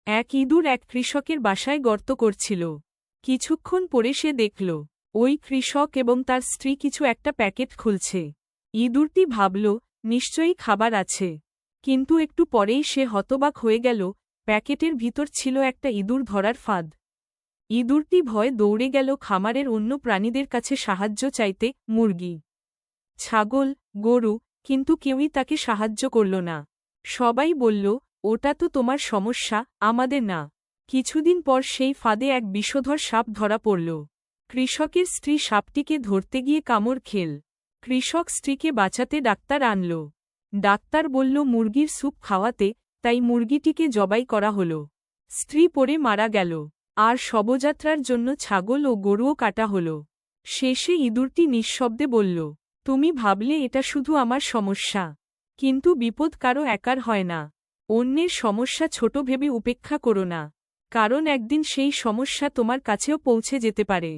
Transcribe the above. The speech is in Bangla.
এক ইঁদুর এক কৃষকের বাসায় গর্ত করছিল। কিছুক্ষণ পরে সে দেখল ওই কৃষক এবং তার স্ত্রী কিছু একটা প্যাকেট খুলছে। ইঁদুরটি ভাবল, নিশ্চয়ই খাবার আছে। কিন্তু একটু পরেই সে হতবাক হয়ে গেল, প্যাকেটের ভিতর ছিল একটা ইঁদুর ধরার ফাঁদ। ইঁদুরটি ভয়ে দৌড়ে গেল খামারের অন্য প্রাণীদের কাছে সাহায্য চাইতে, মুরগি, ছাগল, গরু, কিন্তু কেউই তাকে সাহায্য করল না। সবাই বলল, ওটা তো তোমার সমস্যা, আমাদের না। কিছুদিন পর সেই ফাঁদে এক বিষধর সাপ ধরা পড়ল। কৃষকের স্ত্রী সাপটিকে ধরতে গিয়ে কামড় খেল। কৃষক স্ত্রীকে বাঁচাতে ডাক্তার আনল। ডাক্তার বলল মুরগির স্যুপ খাওয়াতে, তাই মুরগিটিকে জবাই করা হল। স্ত্রী পড়ে মারা গেল, আর শবযাত্রার জন্য ছাগল ও গরুও কাটা হল। শেষে ইঁদুরটি নিঃশব্দে বলল, তুমি ভাবলে এটা শুধু আমার সমস্যা, কিন্তু বিপদ কারো একার হয় না। অন্যের সমস্যা ছোট ভেবে উপেক্ষা করো না, কারণ একদিন সেই সমস্যা তোমার কাছেও পৌঁছে যেতে পারে।